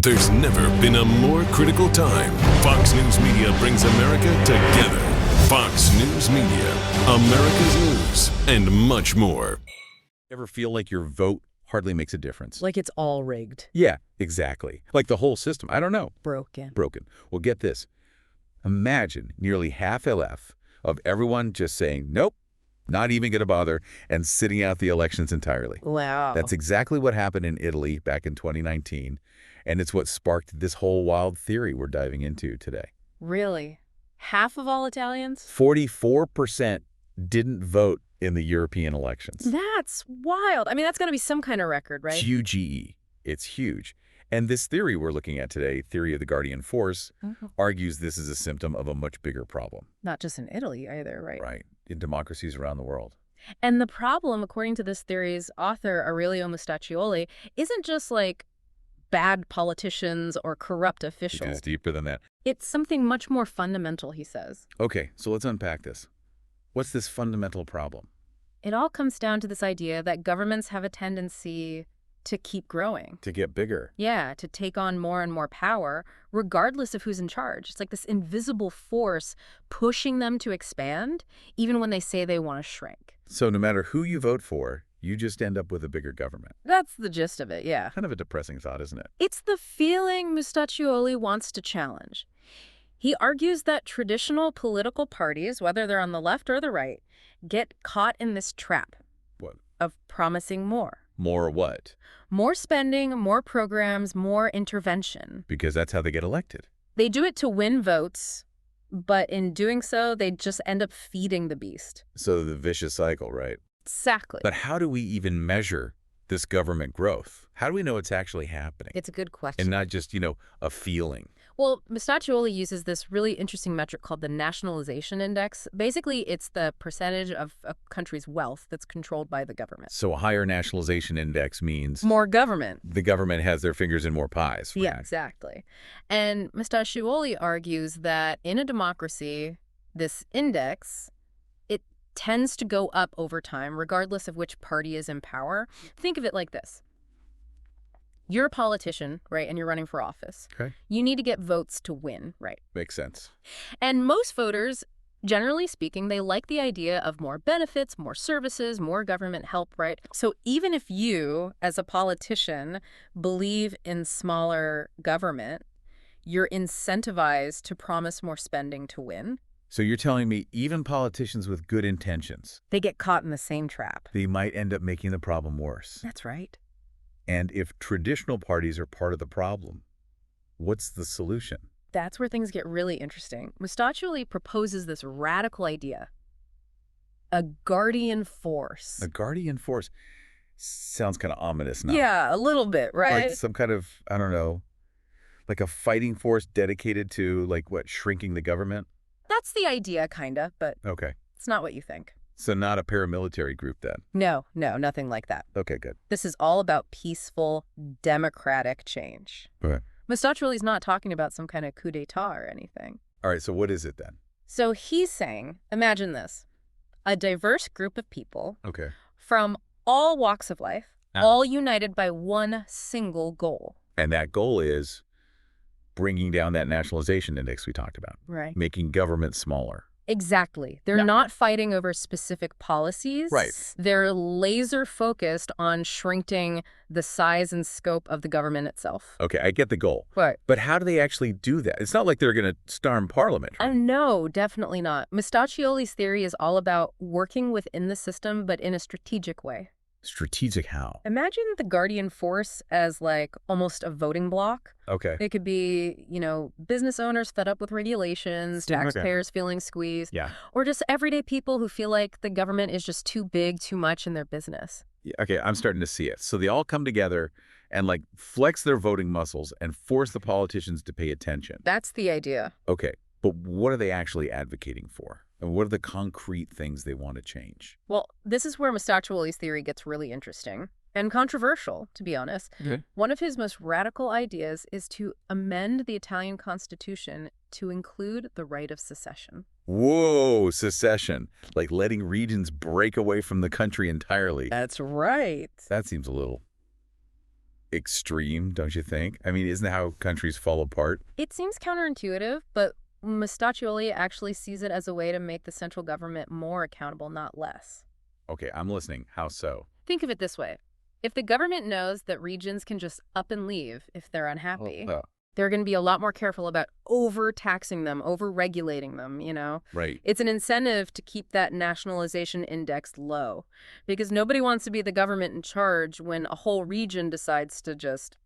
There's never been a more critical time. Fox News Media brings America together. Fox News Media, America's news, and much more. Ever feel like your vote hardly makes a difference? Like it's all rigged. Yeah, exactly. Like the whole system. I don't know. Broken. Well, get this. Imagine nearly half of everyone just saying, nope, not even going to bother, and sitting out the elections entirely. Wow. That's exactly what happened in Italy back in 2019, and it's what sparked this whole wild theory we're diving into today. Really? Half of all Italians? 44% didn't vote in the European elections. That's wild. I mean, that's got to be some kind of record, right? Huge. It's huge. And this theory we're looking at today, theory of the Guardian force, argues this is a symptom of a much bigger problem. Not just in Italy either, right? Right. In democracies around the world. And the problem, according to this theory's author, Aurelio Mustaccioli, isn't just like bad politicians or corrupt officials. It is deeper than that. It's something much more fundamental, he says. Okay, so let's unpack this. What's this fundamental problem? It all comes down to this idea that governments have a tendency to keep growing. To get bigger. Yeah, to take on more and more power, regardless of who's in charge. It's like this invisible force pushing them to expand, even when they say they want to shrink. So no matter who you vote for, you just end up with a bigger government. That's the gist of it, yeah. Kind of a depressing thought, isn't it? It's the feeling Mustaccioli wants to challenge. He argues that traditional political parties, whether they're on the left or the right, get caught in this trap. What? Of promising more. More what? More spending, more programs, more intervention. Because that's how they get elected. They do it to win votes, but in doing so, they just end up feeding the beast. So the vicious cycle, right? Exactly. But how do we even measure this government growth? How do we know it's actually happening? It's a good question. And not just, a feeling. Well, Mustaccioli uses this really interesting metric called the nationalization index. Basically, it's the percentage of a country's wealth that's controlled by the government. So a higher nationalization index means more government. The government has their fingers in more pies. Yeah, exactly. And Mustaccioli argues that in a democracy, this index, it tends to go up over time, regardless of which party is in power. Think of it like this. You're a politician, right, and you're running for office. Okay. You need to get votes to win, right? Makes sense. And most voters, generally speaking, they like the idea of more benefits, more services, more government help, right? So even if you, as a politician, believe in smaller government, you're incentivized to promise more spending to win. So you're telling me even politicians with good intentions, they get caught in the same trap. They might end up making the problem worse. That's right. And if traditional parties are part of the problem, what's the solution? That's where things get really interesting. Mustaccioli proposes this radical idea. A guardian force. A guardian force sounds kind of ominous now. Yeah, a little bit, right? Like some kind of, I don't know, like a fighting force dedicated to, shrinking the government? That's the idea, kind of, but Okay. It's not what you think. So not a paramilitary group then? No, nothing like that. Okay, good. This is all about peaceful, democratic change. Okay. Mustaccioli's not talking about some kind of coup d'etat or anything. All right, so what is it then? So he's saying, imagine this, a diverse group of people from all walks of life, all united by one single goal. And that goal is bringing down that nationalization index we talked about. Right. Making government smaller. Exactly. They're not fighting over specific policies. Right. They're laser focused on shrinking the size and scope of the government itself. Okay, I get the goal. Right. But how do they actually do that? It's not like they're going to storm Parliament. Right? No, definitely not. Mustaccioli's theory is all about working within the system, but in a strategic way. Strategic how? Imagine the Guardian force as almost a voting bloc. Okay. It could be, business owners fed up with regulations, taxpayers feeling squeezed, or just everyday people who feel like the government is just too big, too much in their business. Yeah, okay, I'm starting to see it. So they all come together and flex their voting muscles and force the politicians to pay attention. That's the idea. Okay, but what are they actually advocating for? And what are the concrete things they want to change? Well, this is where Mustaccioli's theory gets really interesting and controversial, to be honest. Okay. One of his most radical ideas is to amend the Italian Constitution to include the right of secession. Whoa, secession. Like letting regions break away from the country entirely. That's right. That seems a little extreme, don't you think? I mean, isn't that how countries fall apart? It seems counterintuitive, but Mustaccioli actually sees it as a way to make the central government more accountable, not less. Okay, I'm listening. How so? Think of it this way. If the government knows that regions can just up and leave if they're unhappy, they're going to be a lot more careful about overtaxing them, over-regulating them, you know? Right. It's an incentive to keep that nationalization index low because nobody wants to be the government in charge when a whole region decides to just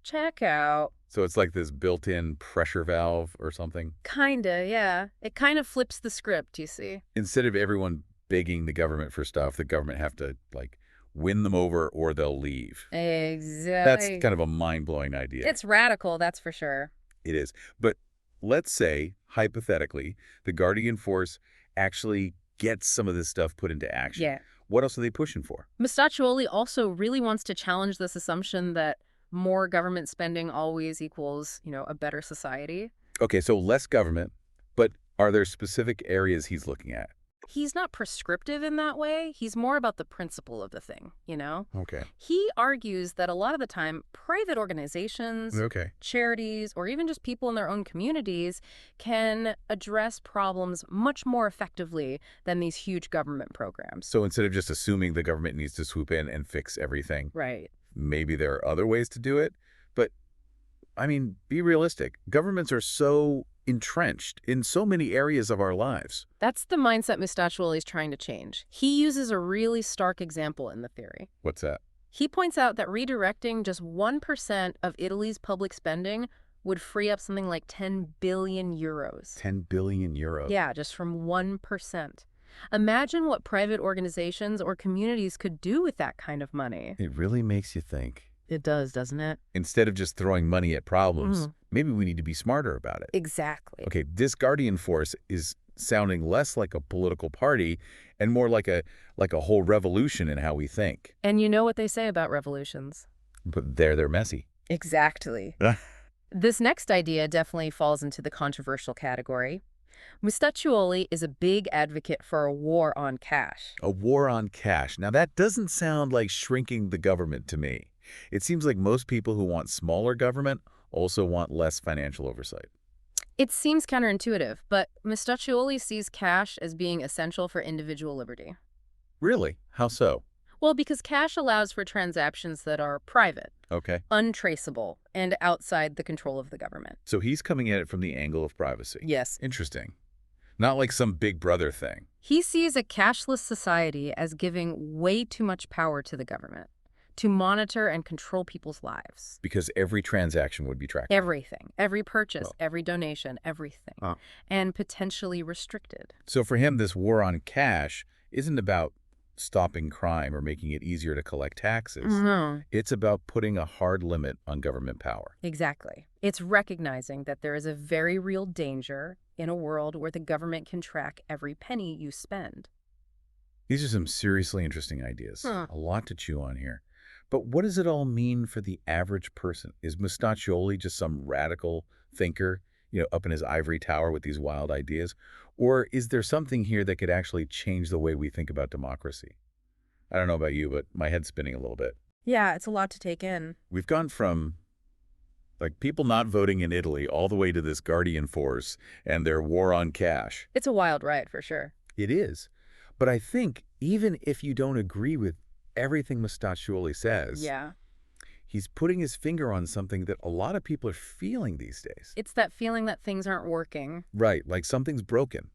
check out. So it's like this built-in pressure valve or something? Kinda, yeah. It kind of flips the script, you see. Instead of everyone begging the government for stuff, the government have to, like, win them over or they'll leave. Exactly. That's kind of a mind-blowing idea. It's radical, that's for sure. It is. But let's say, hypothetically, the Guardian force actually gets some of this stuff put into action. Yeah. What else are they pushing for? Mustaccioli also really wants to challenge this assumption that more government spending always equals, a better society. Okay, so less government, but are there specific areas he's looking at? He's not prescriptive in that way. He's more about the principle of the thing, Okay. He argues that a lot of the time, private organizations, charities, or even just people in their own communities can address problems much more effectively than these huge government programs. So instead of just assuming the government needs to swoop in and fix everything, Right. maybe there are other ways to do it. But, I mean, be realistic. Governments are so entrenched in so many areas of our lives. That's the mindset Mustaccioli is trying to change. He uses a really stark example in the theory. What's that? He points out that redirecting just 1% of Italy's public spending would free up something like 10 billion euros. 10 billion euros. Yeah, just from 1%. Imagine what private organizations or communities could do with that kind of money. It really makes you think. It does, doesn't it? Instead of just throwing money at problems, maybe we need to be smarter about it. Exactly. Okay, this Guardian force is sounding less like a political party and more like a whole revolution in how we think. And you know what they say about revolutions. But they're messy. Exactly. This next idea definitely falls into the controversial category. Mustaccioli is a big advocate for a war on cash. A war on cash. Now, that doesn't sound like shrinking the government to me. It seems like most people who want smaller government also want less financial oversight. It seems counterintuitive, but Mustaccioli sees cash as being essential for individual liberty. Really? How so? Well, because cash allows for transactions that are private, untraceable, and outside the control of the government. So he's coming at it from the angle of privacy. Yes. Interesting. Not like some big brother thing. He sees a cashless society as giving way too much power to the government to monitor and control people's lives. Because every transaction would be tracked. Everything. Every purchase, every donation, everything. And potentially restricted. So for him, this war on cash isn't about stopping crime or making it easier to collect taxes. It's about putting a hard limit on government power. Exactly. It's recognizing that there is a very real danger in a world where the government can track every penny you spend. These are some seriously interesting ideas. A lot to chew on here. But what does it all mean for the average person? Is Mustaccioli just some radical thinker, up in his ivory tower with these wild ideas? Or is there something here that could actually change the way we think about democracy? I don't know about you, but my head's spinning a little bit. Yeah, it's a lot to take in. We've gone from, people not voting in Italy all the way to this Guardian force and their war on cash. It's a wild ride, for sure. It is. But I think even if you don't agree with everything Mustaccioli says, he's putting his finger on something that a lot of people are feeling these days. It's that feeling that things aren't working. Right, like something's broken.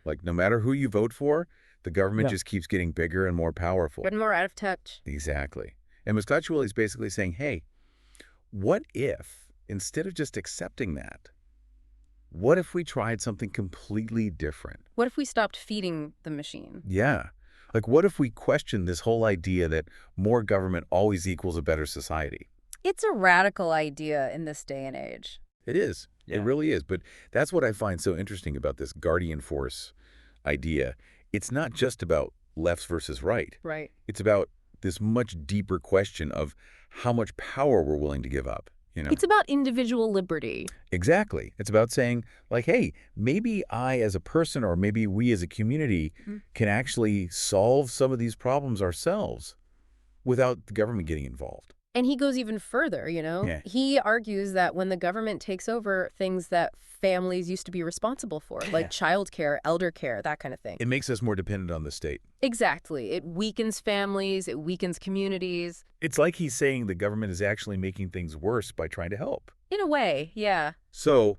Like no matter who you vote for, the government just keeps getting bigger and more powerful. Getting more out of touch. Exactly. And Mustaccioli is basically saying, hey, what if, instead of just accepting that, what if we tried something completely different? What if we stopped feeding the machine? Yeah. Like, what if we question this whole idea that more government always equals a better society? It's a radical idea in this day and age. It is. It really is. But that's what I find so interesting about this Guardian force idea. It's not just about lefts versus right. Right. It's about this much deeper question of how much power we're willing to give up. It's about individual liberty. Exactly. It's about saying, hey, maybe I as a person or maybe we as a community can actually solve some of these problems ourselves without the government getting involved. And he goes even further, you know? Yeah. He argues that when the government takes over things that families used to be responsible for, like childcare, elder care, that kind of thing. It makes us more dependent on the state. Exactly. It weakens families, it weakens communities. It's like he's saying the government is actually making things worse by trying to help. In a way, yeah. So,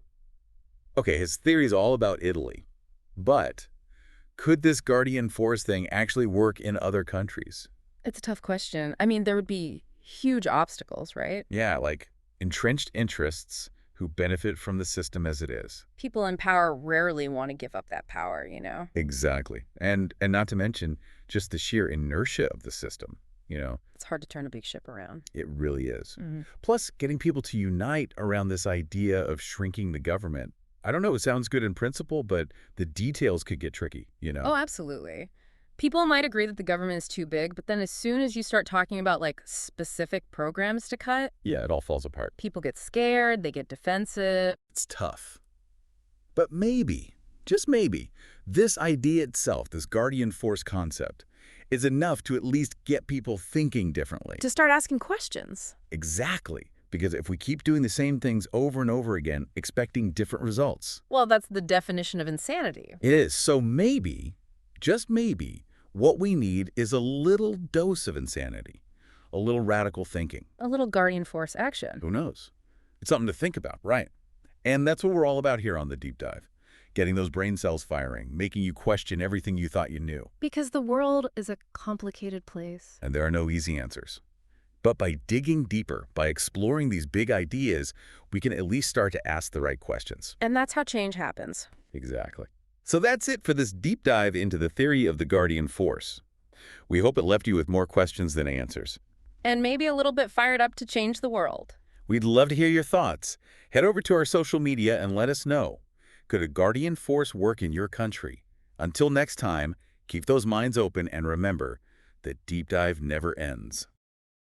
okay, his theory is all about Italy. But could this guardian force thing actually work in other countries? It's a tough question. I mean, there would be huge obstacles, right? Yeah, like entrenched interests who benefit from the system as it is. People in power rarely want to give up that power, you know? Exactly. And not to mention just the sheer inertia of the system, you know? It's hard to turn a big ship around. It really is. Mm-hmm. Plus, getting people to unite around this idea of shrinking the government. I don't know, it sounds good in principle, but the details could get tricky, you know? Oh, absolutely. People might agree that the government is too big, but then as soon as you start talking about, like, specific programs to cut, Yeah, it all falls apart. people get scared, they get defensive. It's tough. But maybe, just maybe, this idea itself, this guardian force concept, is enough to at least get people thinking differently. To start asking questions. Exactly. Because if we keep doing the same things over and over again, expecting different results. Well, that's the definition of insanity. It is. So maybe, just maybe, what we need is a little dose of insanity. A little radical thinking. A little guardian force action. Who knows? It's something to think about, right? And that's what we're all about here on The Deep Dive. Getting those brain cells firing, making you question everything you thought you knew. Because the world is a complicated place. And there are no easy answers. But by digging deeper, by exploring these big ideas, we can at least start to ask the right questions. And that's how change happens. Exactly. So that's it for this deep dive into the theory of the guardian force. We hope it left you with more questions than answers. And maybe a little bit fired up to change the world. We'd love to hear your thoughts. Head over to our social media and let us know. Could a guardian force work in your country? Until next time, keep those minds open and remember that deep dive never ends.